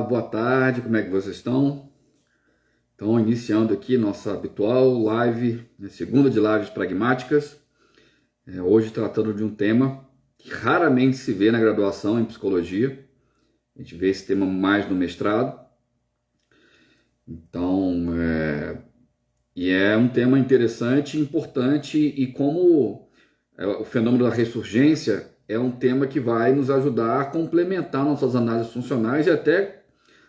boa tarde, como é que vocês estão? Então, iniciando aqui nossa habitual live, segunda de lives pragmáticas, hoje tratando de um tema que raramente se vê na graduação em psicologia, a gente vê esse tema mais no mestrado, então, é um tema interessante, importante, e como o fenômeno da ressurgência é um tema que vai nos ajudar a complementar nossas análises funcionais e até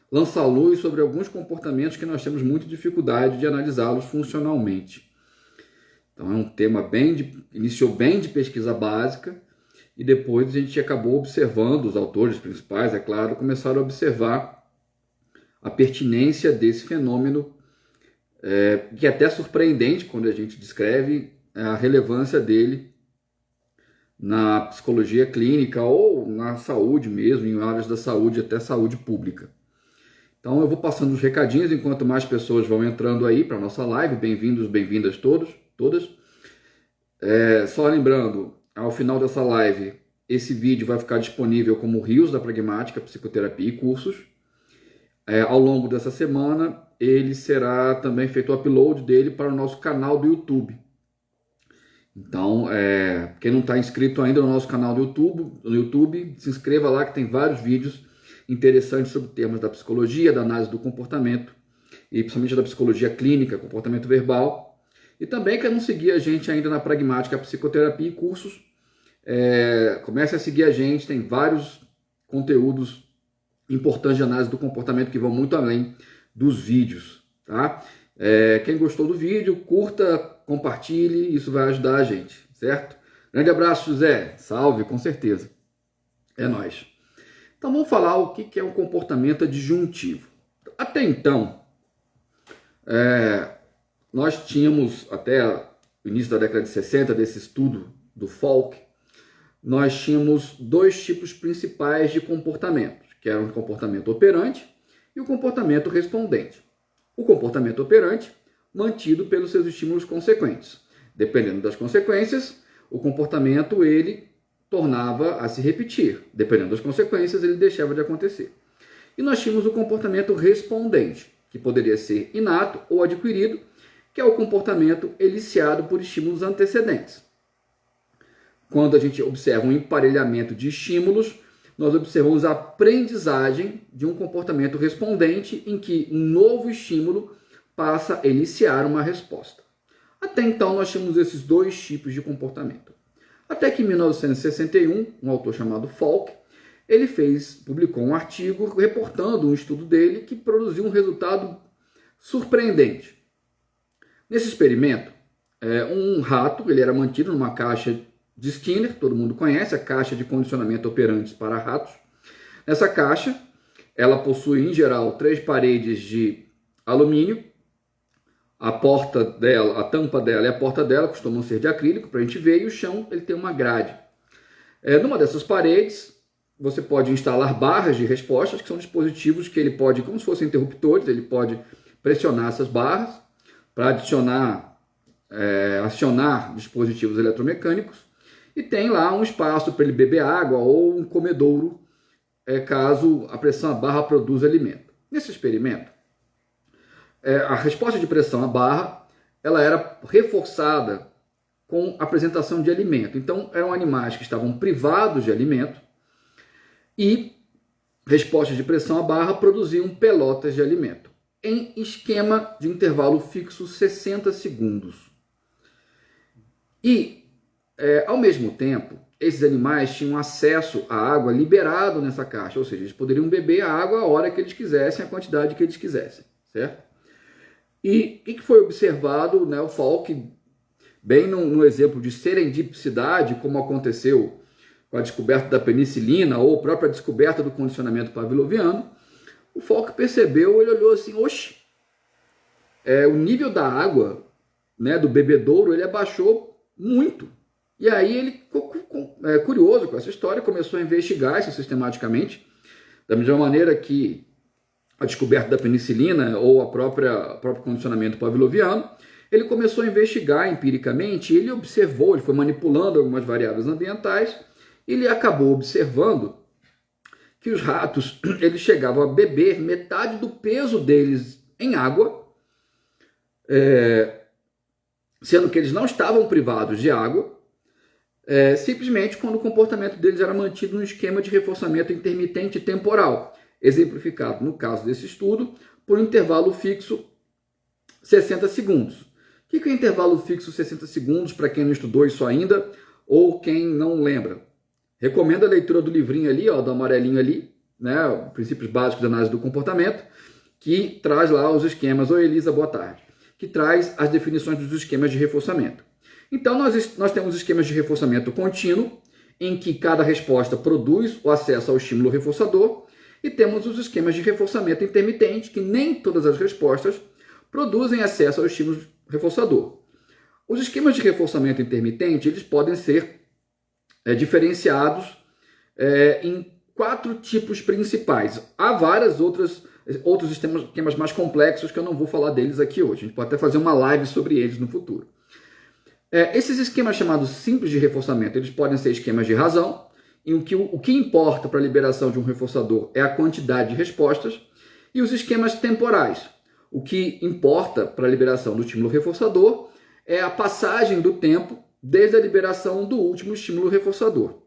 lançar luz sobre alguns comportamentos que nós temos muita dificuldade de analisá-los funcionalmente. Então é um tema iniciou bem de pesquisa básica e depois a gente acabou observando, os autores principais, é claro, começaram a observar a pertinência desse fenômeno, que é até surpreendente quando a gente descreve a relevância dele na psicologia clínica ou na saúde mesmo, em áreas da saúde, até saúde pública. Então eu vou passando os recadinhos enquanto mais pessoas vão entrando aí para a nossa live. Bem-vindos, bem-vindas todas. Só lembrando, ao final dessa live, esse vídeo vai ficar disponível como Rios da Pragmática, Psicoterapia e Cursos. Ao longo dessa semana, ele será também feito o upload dele para o nosso canal do YouTube. Então, quem não está inscrito ainda no nosso canal do YouTube, se inscreva lá que tem vários vídeos interessantes sobre temas da psicologia, da análise do comportamento e principalmente da psicologia clínica, comportamento verbal. E também quem não seguir a gente ainda na Pragmática, Psicoterapia e Cursos, comece a seguir a gente, tem vários conteúdos importantes de análise do comportamento que vão muito além dos vídeos, tá? Quem gostou do vídeo, curta, compartilhe, isso vai ajudar a gente, certo? Grande abraço, José. Salve, com certeza. É nóis. Então vamos falar o que é um comportamento adjuntivo. Até então, nós tínhamos, até o início da década de 60, desse estudo do Falk, nós tínhamos dois tipos principais de comportamento, que eram o comportamento operante e o comportamento respondente. O comportamento operante, mantido pelos seus estímulos consequentes. Dependendo das consequências, o comportamento ele tornava a se repetir. Dependendo das consequências, ele deixava de acontecer. E nós tínhamos o comportamento respondente, que poderia ser inato ou adquirido, que é o comportamento eliciado por estímulos antecedentes. Quando a gente observa um emparelhamento de estímulos, nós observamos a aprendizagem de um comportamento respondente em que um novo estímulo passa a iniciar uma resposta. Até então, nós tínhamos esses dois tipos de comportamento. Até que em 1961, um autor chamado Falk, ele publicou um artigo reportando um estudo dele que produziu um resultado surpreendente. Nesse experimento, um rato, ele era mantido numa caixa de Skinner, todo mundo conhece, a caixa de condicionamento operantes para ratos. Nessa caixa, ela possui, em geral, 3 paredes de alumínio. A porta dela, a tampa dela e a porta dela costumam ser de acrílico, para a gente ver, e o chão ele tem uma grade. Numa dessas paredes, você pode instalar barras de respostas, que são dispositivos que ele pode, como se fossem interruptores, ele pode pressionar essas barras para acionar dispositivos eletromecânicos. E tem lá um espaço para ele beber água ou um comedouro, caso a pressão à barra produza alimento. Nesse experimento, a resposta de pressão à barra ela era reforçada com a apresentação de alimento. Então, eram animais que estavam privados de alimento e respostas de pressão à barra produziam pelotas de alimento, em esquema de intervalo fixo 60 segundos. E ao mesmo tempo, esses animais tinham acesso à água liberado nessa caixa, ou seja, eles poderiam beber a água a hora que eles quisessem, a quantidade que eles quisessem, certo? E o que foi observado, né, o Falk, bem no exemplo de serendipicidade, como aconteceu com a descoberta da penicilina ou a própria descoberta do condicionamento pavloviano, o Falk percebeu, ele olhou assim, oxe, o nível da água, né, do bebedouro, ele abaixou muito. E aí ele ficou curioso com essa história, começou a investigar isso sistematicamente, da mesma maneira que a descoberta da penicilina ou o próprio condicionamento pavloviano, ele começou a investigar empiricamente, ele observou, ele foi manipulando algumas variáveis ambientais, ele acabou observando que que os ratos eles chegavam a beber metade do peso deles em água, sendo que eles não estavam privados de água, simplesmente quando o comportamento deles era mantido num esquema de reforçamento intermitente temporal, exemplificado, no caso desse estudo, por um intervalo fixo 60 segundos. O que é o intervalo fixo 60 segundos, para quem não estudou isso ainda, ou quem não lembra? Recomendo a leitura do livrinho ali, ó, do amarelinho ali, né, Princípios Básicos da Análise do Comportamento, que traz lá os esquemas. Oi, Elisa, boa tarde. Que traz as definições dos esquemas de reforçamento. Então, nós temos esquemas de reforçamento contínuo, em que cada resposta produz o acesso ao estímulo reforçador, e temos os esquemas de reforçamento intermitente, que nem todas as respostas produzem acesso ao estímulo reforçador. Os esquemas de reforçamento intermitente, eles podem ser diferenciados em 4 tipos principais. Há vários outros esquemas mais complexos que eu não vou falar deles aqui hoje. A gente pode até fazer uma live sobre eles no futuro. Esses esquemas chamados simples de reforçamento, eles podem ser esquemas de razão, em que o que importa para a liberação de um reforçador é a quantidade de respostas, e os esquemas temporais. O que importa para a liberação do estímulo reforçador é a passagem do tempo desde a liberação do último estímulo reforçador.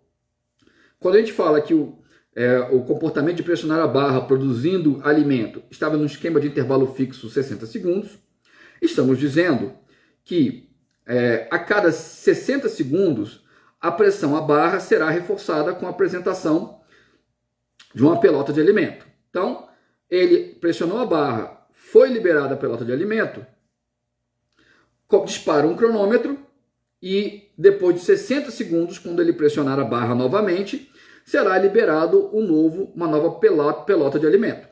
Quando a gente fala que o comportamento de pressionar a barra produzindo alimento estava no esquema de intervalo fixo 60 segundos, estamos dizendo que a cada 60 segundos a pressão à barra será reforçada com a apresentação de uma pelota de alimento. Então, ele pressionou a barra, foi liberada a pelota de alimento, dispara um cronômetro e depois de 60 segundos, quando ele pressionar a barra novamente, será liberado uma nova pelota de alimento.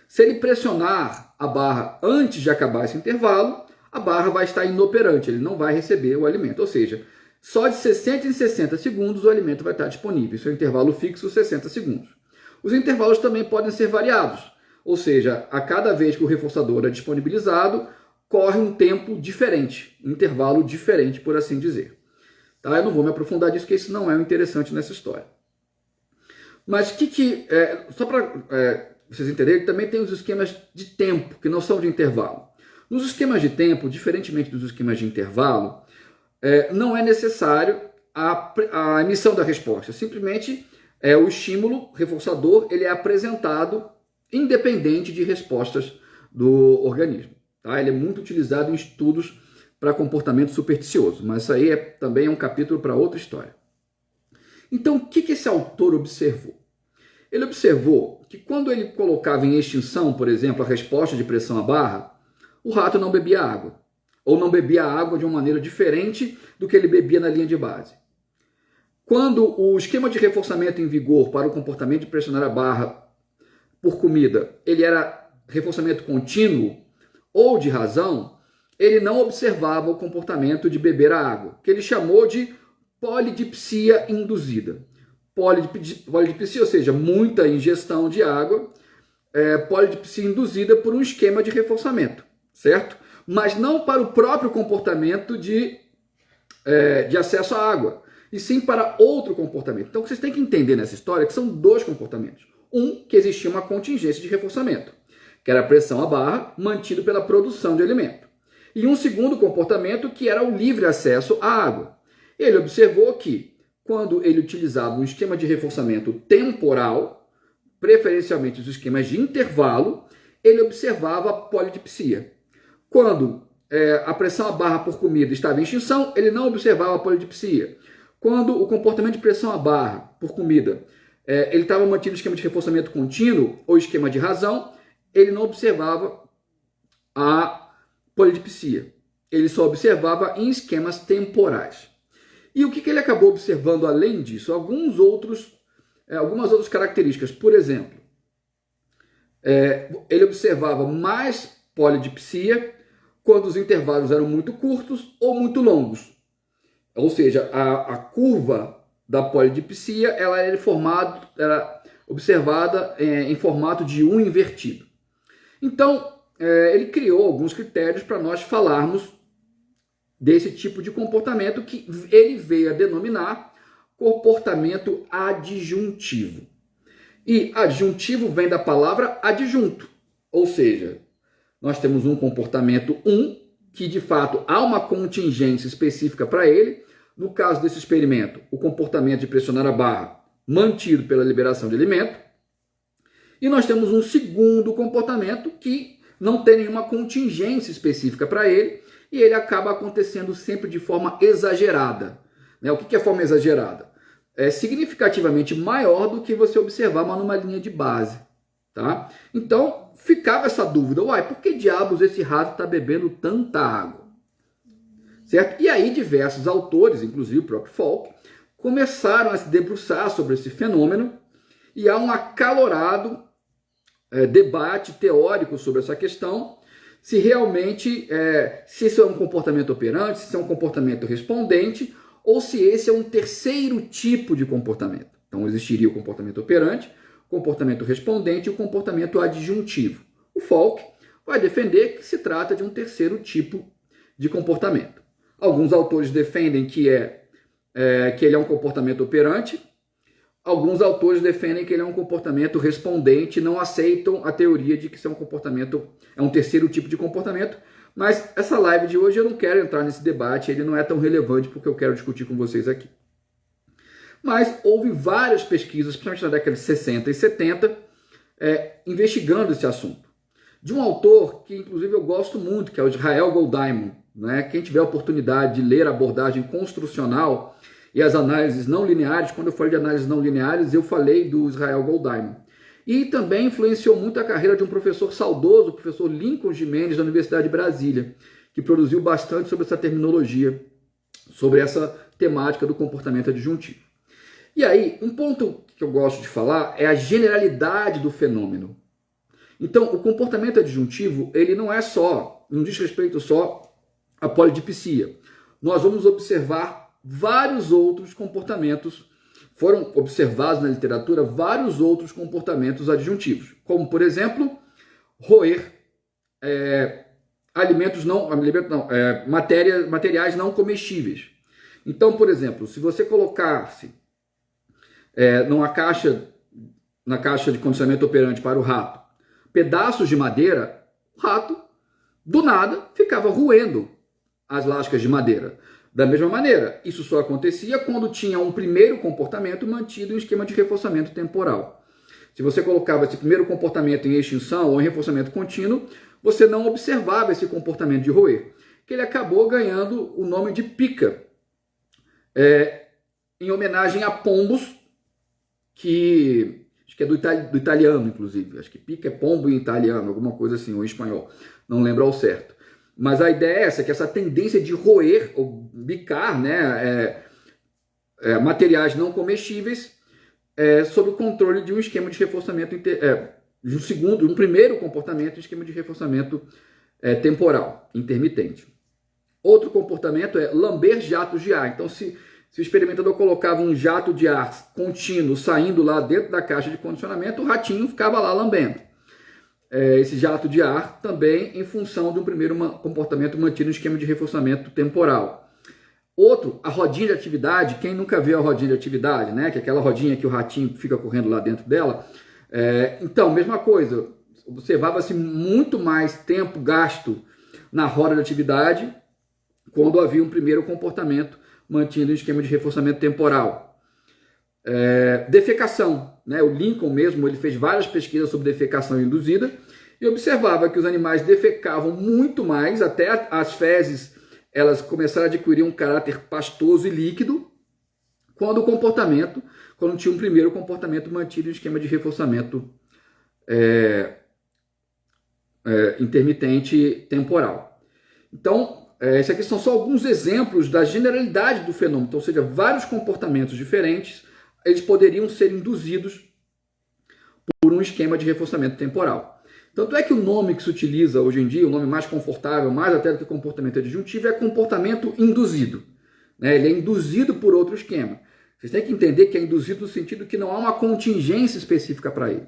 Se ele pressionar a barra antes de acabar esse intervalo, a barra vai estar inoperante, ele não vai receber o alimento. Ou seja, só de 60 em 60 segundos o alimento vai estar disponível. Isso é um intervalo fixo, 60 segundos. Os intervalos também podem ser variados. Ou seja, a cada vez que o reforçador é disponibilizado, corre um tempo diferente, um intervalo diferente, por assim dizer. Tá? Eu não vou me aprofundar nisso, porque isso não é o interessante nessa história. Mas só para vocês entenderem, também tem os esquemas de tempo, que não são de intervalo. Nos esquemas de tempo, diferentemente dos esquemas de intervalo, não é necessário a emissão da resposta. Simplesmente o estímulo reforçador ele é apresentado independente de respostas do organismo. Tá? Ele é muito utilizado em estudos para comportamento supersticioso, mas isso aí também é um capítulo para outra história. Então, o que esse autor observou? Ele observou que quando ele colocava em extinção, por exemplo, a resposta de pressão à barra, o rato não bebia água, ou não bebia água de uma maneira diferente do que ele bebia na linha de base. Quando o esquema de reforçamento em vigor para o comportamento de pressionar a barra por comida, ele era reforçamento contínuo ou de razão, ele não observava o comportamento de beber a água, que ele chamou de polidipsia induzida. Polidipsia, ou seja, muita ingestão de água, polidipsia induzida por um esquema de reforçamento, certo? Mas não para o próprio comportamento de acesso à água, e sim para outro comportamento. Então, o que vocês têm que entender nessa história é que são 2 comportamentos. Que existia uma contingência de reforçamento, que era a pressão à barra mantida pela produção de alimento. E um segundo comportamento que era o livre acesso à água. Ele observou que, quando ele utilizava um esquema de reforçamento temporal, preferencialmente os esquemas de intervalo, ele observava a polidipsia. Quando a pressão à barra por comida estava em extinção, ele não observava a polidipsia. Quando o comportamento de pressão à barra por comida ele estava mantido no esquema de reforçamento contínuo ou esquema de razão, ele não observava a polidipsia. Ele só observava em esquemas temporais. E o que ele acabou observando além disso? Algumas outras características. Por exemplo, ele observava mais polidipsia quando os intervalos eram muito curtos ou muito longos. Ou seja, a curva da polidipsia ela era observada em formato de U invertido. Então, ele criou alguns critérios para nós falarmos desse tipo de comportamento que ele veio a denominar comportamento adjuntivo. E adjuntivo vem da palavra adjunto, ou seja, nós temos um comportamento 1, que de fato há uma contingência específica para ele. No caso desse experimento, o comportamento de pressionar a barra mantido pela liberação de alimento. E nós temos um segundo comportamento que não tem nenhuma contingência específica para ele e ele acaba acontecendo sempre de forma exagerada. O que é forma exagerada? É significativamente maior do que você observar numa linha de base. Tá? Então, ficava essa dúvida, por que diabos esse rato está bebendo tanta água? Certo? E aí diversos autores, inclusive o próprio Falk, começaram a se debruçar sobre esse fenômeno e há um acalorado debate teórico sobre essa questão, se realmente, se isso é um comportamento operante, se isso é um comportamento respondente, ou se esse é um terceiro tipo de comportamento. Então existiria o comportamento operante, o comportamento respondente e o comportamento adjuntivo. O Falk vai defender que se trata de um terceiro tipo de comportamento. Alguns autores defendem que ele é um comportamento operante, alguns autores defendem que ele é um comportamento respondente, não aceitam a teoria de que isso é um terceiro tipo de comportamento, mas essa live de hoje eu não quero entrar nesse debate, ele não é tão relevante porque eu quero discutir com vocês aqui. Mas houve várias pesquisas, principalmente na década de 60 e 70, investigando esse assunto. De um autor que inclusive eu gosto muito, que é o Israel Goldeiman. Quem tiver a oportunidade de ler a abordagem construcional e as análises não lineares, quando eu falei de análises não lineares, eu falei do Israel Goldeiman. E também influenciou muito a carreira de um professor saudoso, o professor Lincoln Gimenez, da Universidade de Brasília, que produziu bastante sobre essa terminologia, sobre essa temática do comportamento adjuntivo. E aí, um ponto que eu gosto de falar é a generalidade do fenômeno. Então, o comportamento adjuntivo, ele não diz respeito só à polidipsia. Nós vamos observar vários outros comportamentos, foram observados na literatura vários outros comportamentos adjuntivos, como, por exemplo, roer materiais não comestíveis. Então, por exemplo, se você colocasse na caixa de condicionamento operante para o rato, pedaços de madeira, o rato, do nada, ficava roendo as lascas de madeira. Da mesma maneira, isso só acontecia quando tinha um primeiro comportamento mantido em esquema de reforçamento temporal. Se você colocava esse primeiro comportamento em extinção ou em reforçamento contínuo, você não observava esse comportamento de roer, que ele acabou ganhando o nome de pica, em homenagem a pombos, que acho que é do italiano, inclusive. Acho que pica é pombo em italiano, alguma coisa assim, ou em espanhol. Não lembro ao certo. Mas a ideia é essa, que essa tendência de roer ou bicar materiais não comestíveis sob o controle de um esquema de reforçamento, um primeiro comportamento, um esquema de reforçamento temporal, intermitente. Outro comportamento é lamber jatos de ar. Então, se o experimentador colocava um jato de ar contínuo saindo lá dentro da caixa de condicionamento, o ratinho ficava lá lambendo esse jato de ar, também em função de um primeiro comportamento mantido no esquema de reforçamento temporal. Outro, a rodinha de atividade. Quem nunca viu a rodinha de atividade, que é aquela rodinha que o ratinho fica correndo lá dentro dela. Então, mesma coisa, observava-se muito mais tempo gasto na roda de atividade quando havia um primeiro comportamento mantido em esquema de reforçamento temporal. Defecação. O Lincoln mesmo, ele fez várias pesquisas sobre defecação induzida e observava que os animais defecavam muito mais, até as fezes elas começaram a adquirir um caráter pastoso e líquido, quando tinha um primeiro comportamento mantido em esquema de reforçamento intermitente temporal. Então, esses aqui são só alguns exemplos da generalidade do fenômeno, então, ou seja, vários comportamentos diferentes, eles poderiam ser induzidos por um esquema de reforçamento temporal. Tanto é que o nome que se utiliza hoje em dia, o nome mais confortável, mais até do que comportamento adjuntivo, é comportamento induzido. Ele é induzido por outro esquema. Vocês têm que entender que é induzido no sentido que não há uma contingência específica para ele.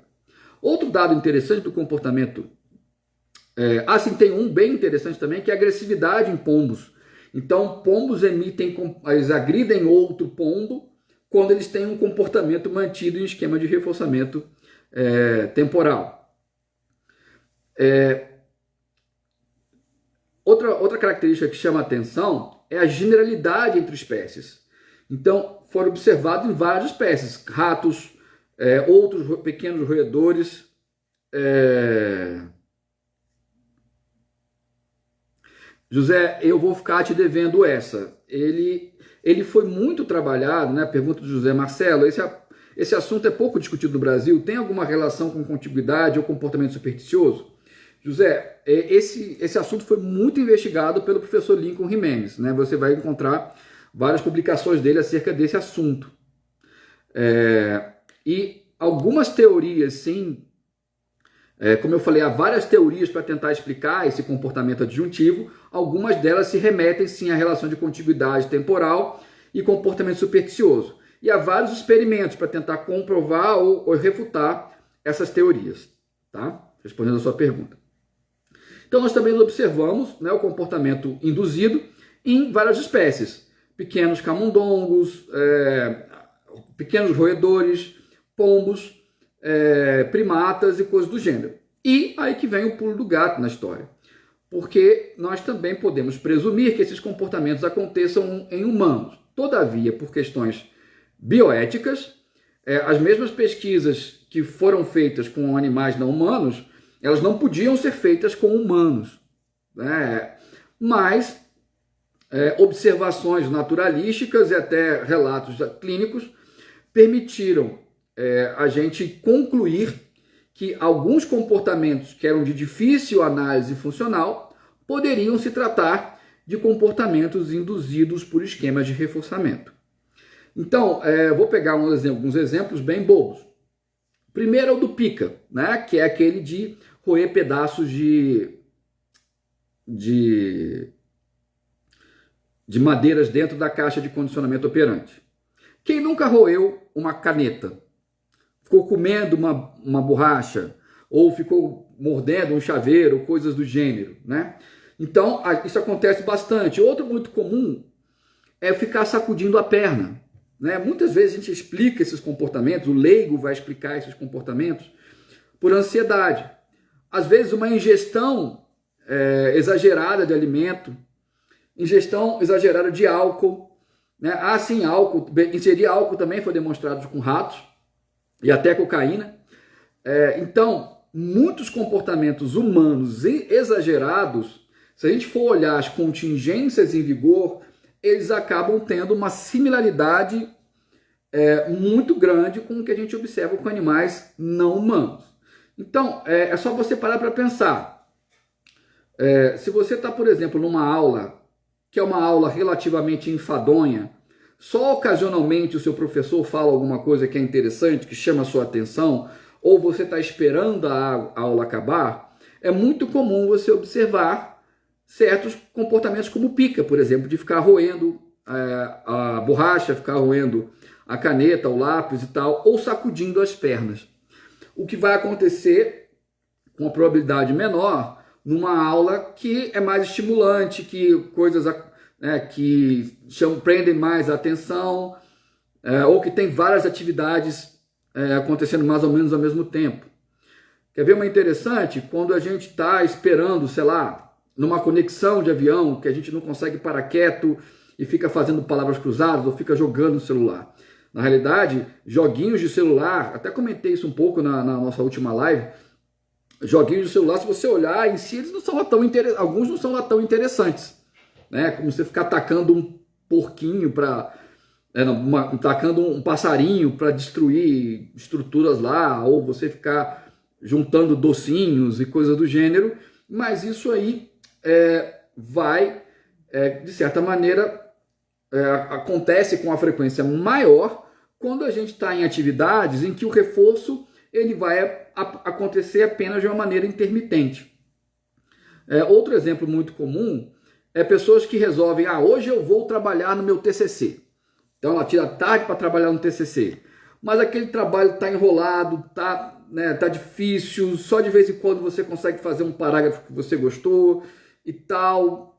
Outro dado interessante do comportamento, tem um bem interessante também, que é a agressividade em pombos. Então, pombos eles agridem outro pombo quando eles têm um comportamento mantido em esquema de reforçamento temporal. Outra característica que chama a atenção é a generalidade entre espécies. Então, foram observados em várias espécies, ratos, outros pequenos roedores. José, eu vou ficar te devendo essa. Ele foi muito trabalhado, né? Pergunta do José Marcelo, esse assunto é pouco discutido no Brasil, tem alguma relação com contiguidade ou comportamento supersticioso? José, esse assunto foi muito investigado pelo professor Lincoln Jimenez, né? Você vai encontrar várias publicações dele acerca desse assunto. E algumas teorias, sim, como eu falei, há várias teorias para tentar explicar esse comportamento adjuntivo, algumas delas se remetem, sim, à relação de contiguidade temporal e comportamento supersticioso. E há vários experimentos para tentar comprovar ou refutar essas teorias, tá? Respondendo a sua pergunta. Então, nós também observamos, né, o comportamento induzido em várias espécies. Pequenos camundongos, pequenos roedores, pombos, primatas e coisas do gênero. E aí que vem o pulo do gato na história. Porque nós também podemos presumir que esses comportamentos aconteçam em humanos. Todavia, por questões bioéticas, as mesmas pesquisas que foram feitas com animais não humanos, elas não podiam ser feitas com humanos, né? Mas observações naturalísticas e até relatos clínicos permitiram a gente concluir que alguns comportamentos que eram de difícil análise funcional poderiam se tratar de comportamentos induzidos por esquemas de reforçamento. Então, vou pegar alguns exemplos bem bobos. Primeiro é o do pica, né? Que é aquele de roer pedaços de madeiras dentro da caixa de condicionamento operante. Quem nunca roeu uma caneta? Ficou comendo uma borracha ou ficou mordendo um chaveiro, coisas do gênero, né? Então, isso acontece bastante. Outro muito comum é ficar sacudindo a perna, né? Muitas vezes a gente explica esses comportamentos, o leigo vai explicar esses comportamentos por ansiedade. Às vezes uma ingestão exagerada de alimento, ingestão exagerada de álcool, né? Sim, álcool, inserir álcool também foi demonstrado com ratos e até cocaína. Então, muitos comportamentos humanos exagerados, se a gente for olhar as contingências em vigor, eles acabam tendo uma similaridade muito grande com o que a gente observa com animais não humanos. Então, é só você parar para pensar. Se você está, por exemplo, numa aula, que é uma aula relativamente enfadonha, só ocasionalmente o seu professor fala alguma coisa que é interessante, que chama a sua atenção, ou você está esperando a aula acabar, é muito comum você observar certos comportamentos como pica, por exemplo, de ficar roendo a borracha, ficar roendo a caneta, o lápis e tal, ou sacudindo as pernas. O que vai acontecer com uma probabilidade menor numa aula que é mais estimulante, que coisas que prendem mais a atenção, ou que tem várias atividades acontecendo mais ou menos ao mesmo tempo. Quer ver uma interessante? Quando a gente está esperando, sei lá, numa conexão de avião, que a gente não consegue parar quieto e fica fazendo palavras cruzadas ou fica jogando no celular. Na realidade, joguinhos de celular, até comentei isso um pouco na nossa última live, joguinhos de celular, se você olhar em si, eles não são lá tão alguns não são lá tão interessantes, né? Como você ficar atacando um porquinho atacando um passarinho para destruir estruturas lá, ou você ficar juntando docinhos e coisas do gênero, mas isso aí de certa maneira, acontece com uma frequência maior quando a gente está em atividades em que o reforço ele vai acontecer apenas de uma maneira intermitente. Outro exemplo muito comum é pessoas que resolvem, hoje eu vou trabalhar no meu TCC. Então ela tira tarde para trabalhar no TCC, mas aquele trabalho está enrolado, tá difícil, só de vez em quando você consegue fazer um parágrafo que você gostou e tal.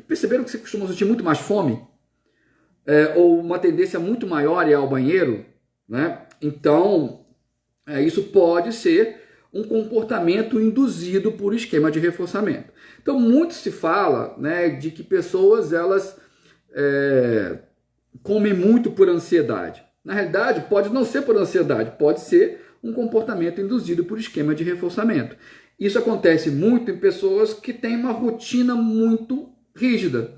Perceberam que você costuma sentir muito mais fome? Ou uma tendência muito maior a ir ao banheiro, né? Então, Isso pode ser um comportamento induzido por esquema de reforçamento. Então, muito se fala, né, de que pessoas elas comem muito por ansiedade. Na realidade, pode não ser por ansiedade, pode ser um comportamento induzido por esquema de reforçamento. Isso acontece muito em pessoas que têm uma rotina muito rígida,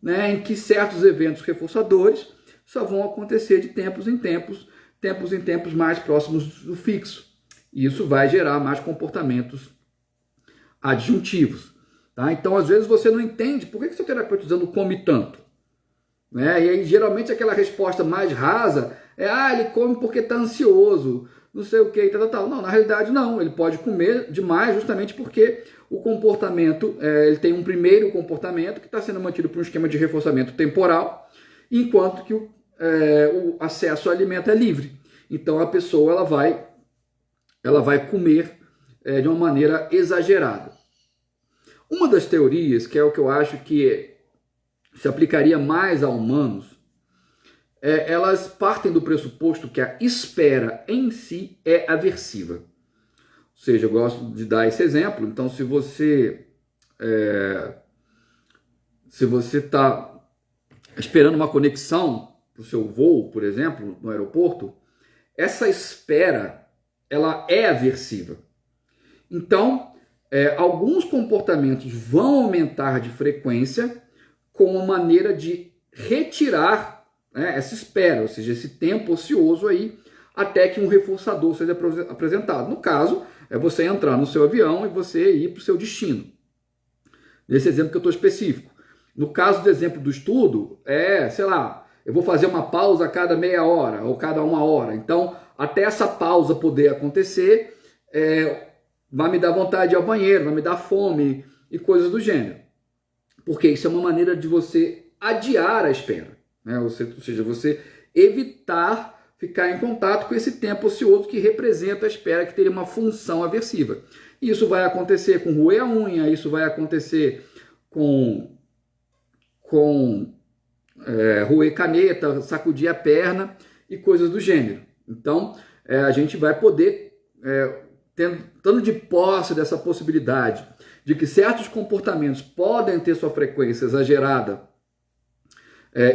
né, em que certos eventos reforçadores só vão acontecer de tempos em tempos mais próximos do fixo. E isso vai gerar mais comportamentos adjuntivos. Tá? Então, às vezes, você não entende por que seu terapeuta usando come tanto. Né? E aí, geralmente, aquela resposta mais rasa é: ele come porque está ansioso, não sei o que, tal. Não, na realidade, não. Ele pode comer demais justamente porque o comportamento, ele tem um primeiro comportamento que está sendo mantido por um esquema de reforçamento temporal, enquanto que o acesso ao alimento é livre. Então, a pessoa ela vai comer de uma maneira exagerada. Uma das teorias, que é o que eu acho que se aplicaria mais a humanos, elas partem do pressuposto que a espera em si é aversiva. Ou seja, eu gosto de dar esse exemplo. Então, se você está esperando uma conexão para o seu voo, por exemplo, no aeroporto, essa espera ela é aversiva. Então, alguns comportamentos vão aumentar de frequência com a maneira de retirar essa espera, ou seja, esse tempo ocioso aí, até que um reforçador seja apresentado. No caso, é você entrar no seu avião e você ir para o seu destino. Nesse exemplo que eu estou específico. No caso do exemplo do estudo, sei lá, eu vou fazer uma pausa a cada meia hora ou cada uma hora. Então, até essa pausa poder acontecer, vai me dar vontade de ir ao banheiro, vai me dar fome e coisas do gênero. Porque isso é uma maneira de você adiar a espera, né? Ou seja, você evitar ficar em contato com esse tempo ocioso que representa a espera, que teria uma função aversiva. Isso vai acontecer com roer a unha, isso vai acontecer com roer caneta, sacudir a perna e coisas do gênero. Então, a gente vai poder, tendo de posse dessa possibilidade de que certos comportamentos podem ter sua frequência exagerada,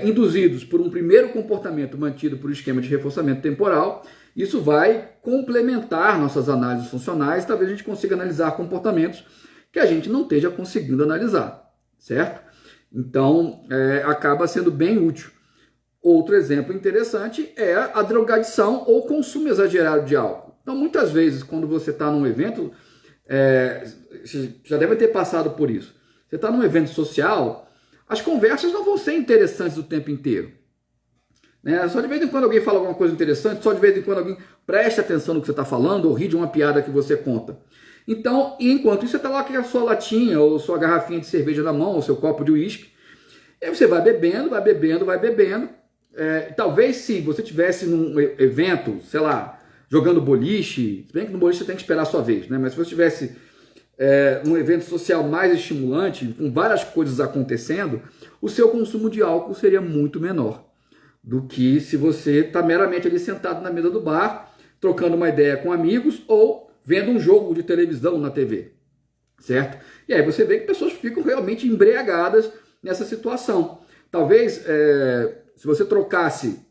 induzidos por um primeiro comportamento mantido por esquema de reforçamento temporal, isso vai complementar nossas análises funcionais, talvez a gente consiga analisar comportamentos que a gente não esteja conseguindo analisar, certo? Então, acaba sendo bem útil. Outro exemplo interessante é a drogadição ou consumo exagerado de álcool. Então, muitas vezes, quando você está num evento, você já deve ter passado por isso. Você está num evento social, as conversas não vão ser interessantes o tempo inteiro. Né? Só de vez em quando alguém fala alguma coisa interessante, só de vez em quando alguém presta atenção no que você está falando ou ri de uma piada que você conta. Então, enquanto isso, você está lá com a sua latinha ou sua garrafinha de cerveja na mão, ou seu copo de uísque, e aí você vai bebendo. Talvez se você tivesse num evento, sei lá, jogando boliche, se bem que no boliche você tem que esperar a sua vez, né? Mas se você tivesse num evento social mais estimulante, com várias coisas acontecendo, o seu consumo de álcool seria muito menor do que se você está meramente ali sentado na mesa do bar, trocando uma ideia com amigos ou vendo um jogo de televisão na TV, certo? E aí você vê que pessoas ficam realmente embriagadas nessa situação. Talvez, se você trocasse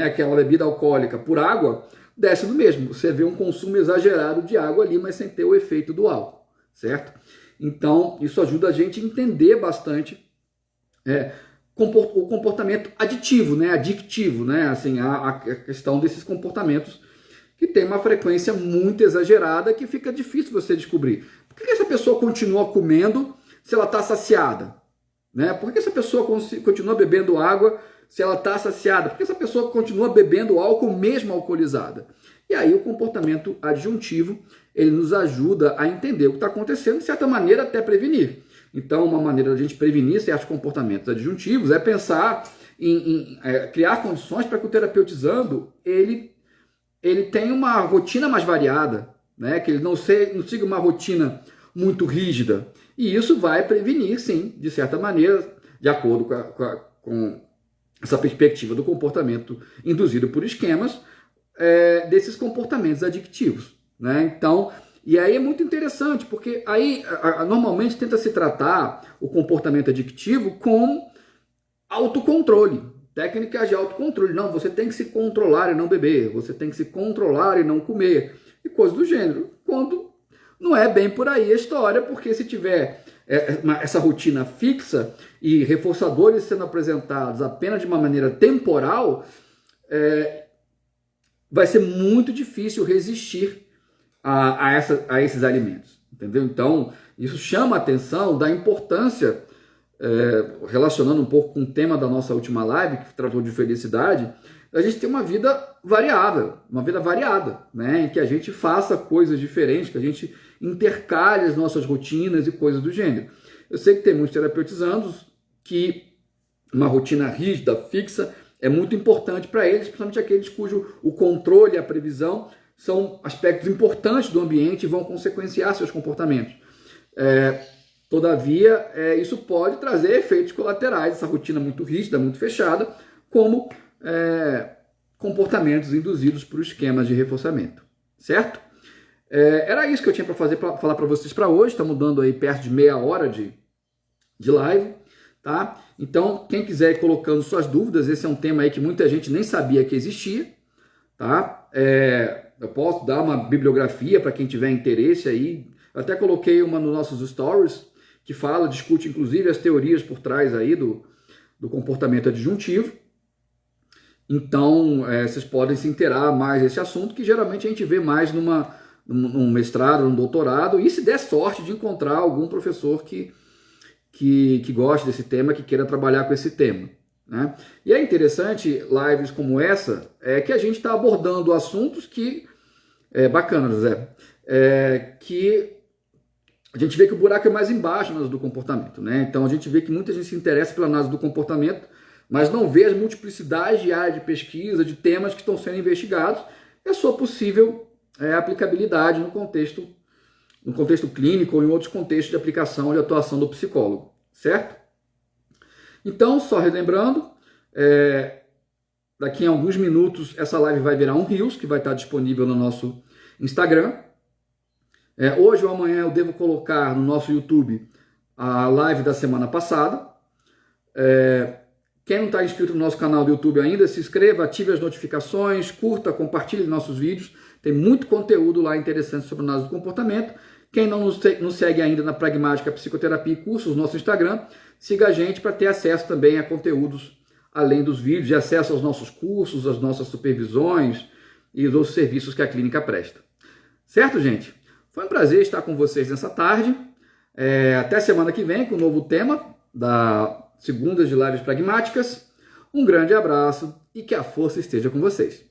aquela bebida alcoólica por água, desse no mesmo. Você vê um consumo exagerado de água ali, mas sem ter o efeito do álcool, certo? Então, isso ajuda a gente a entender bastante o comportamento aditivo, adictivo, assim, a questão desses comportamentos que tem uma frequência muito exagerada que fica difícil você descobrir. Por que essa pessoa continua comendo se ela está saciada? Por que essa pessoa continua bebendo água se ela está saciada? Por que essa pessoa continua bebendo álcool mesmo alcoolizada? E aí o comportamento adjuntivo, ele nos ajuda a entender o que está acontecendo, de certa maneira até prevenir. Então, uma maneira de a gente prevenir certos comportamentos adjuntivos é pensar em criar condições para que o terapeutizando, ele tenha uma rotina mais variada, que ele não siga uma rotina muito rígida. E isso vai prevenir, sim, de certa maneira, de acordo com essa perspectiva do comportamento induzido por esquemas, desses comportamentos adictivos, né? Então, e aí é muito interessante, porque aí normalmente tenta se tratar o comportamento adictivo como autocontrole, técnicas de autocontrole. Não, você tem que se controlar e não beber, você tem que se controlar e não comer, e coisas do gênero. Quando não é bem por aí a história, porque se tiver essa rotina fixa e reforçadores sendo apresentados apenas de uma maneira temporal, vai ser muito difícil resistir a esses alimentos, entendeu? Então, isso chama a atenção da importância, relacionando um pouco com o tema da nossa última live, que tratou de felicidade, a gente ter uma vida variável, uma vida variada, né? Em que a gente faça coisas diferentes, que a gente intercale as nossas rotinas e coisas do gênero. Eu sei que tem muitos terapeutizandos que uma rotina rígida, fixa, é muito importante para eles, principalmente aqueles cujo o controle e a previsão são aspectos importantes do ambiente e vão consequenciar seus comportamentos. Todavia, isso pode trazer efeitos colaterais, essa rotina muito rígida, muito fechada, como comportamentos induzidos por esquemas de reforçamento, certo? Era isso que eu tinha para falar para vocês para hoje. Estamos dando aí perto de meia hora de live, tá? Então, quem quiser ir colocando suas dúvidas, esse é um tema aí que muita gente nem sabia que existia, tá? Eu posso dar uma bibliografia para quem tiver interesse aí. Eu até coloquei uma nos nossos stories que discute inclusive as teorias por trás aí do comportamento adjuntivo. Então, vocês podem se inteirar mais desse assunto, que geralmente a gente vê mais num mestrado, num doutorado, e se der sorte de encontrar algum professor que goste desse tema, que queira trabalhar com esse tema, né? E é interessante, lives como essa, que a gente está abordando assuntos que... bacana, José. Que a gente vê que o buraco é mais embaixo na análise do comportamento, né? Então a gente vê que muita gente se interessa pela análise do comportamento, mas não vê as multiplicidades de áreas de pesquisa, de temas que estão sendo investigados, e a sua possível aplicabilidade no contexto clínico ou em outros contextos de aplicação e atuação do psicólogo, certo? Então, só relembrando, daqui a alguns minutos essa live vai virar um Reels, que vai estar disponível no nosso Instagram. Hoje ou amanhã eu devo colocar no nosso YouTube a live da semana passada. Quem não está inscrito no nosso canal do YouTube ainda, se inscreva, ative as notificações, curta, compartilhe nossos vídeos. Tem muito conteúdo lá interessante sobre análise do comportamento. Quem não nos segue ainda na Pragmática Psicoterapia e Cursos, nosso Instagram, siga a gente para ter acesso também a conteúdos além dos vídeos, e acesso aos nossos cursos, às nossas supervisões e os outros serviços que a clínica presta. Certo, gente? Foi um prazer estar com vocês nessa tarde. Até semana que vem com um novo tema da Segundas de Lives Pragmáticas. Um grande abraço e que a força esteja com vocês.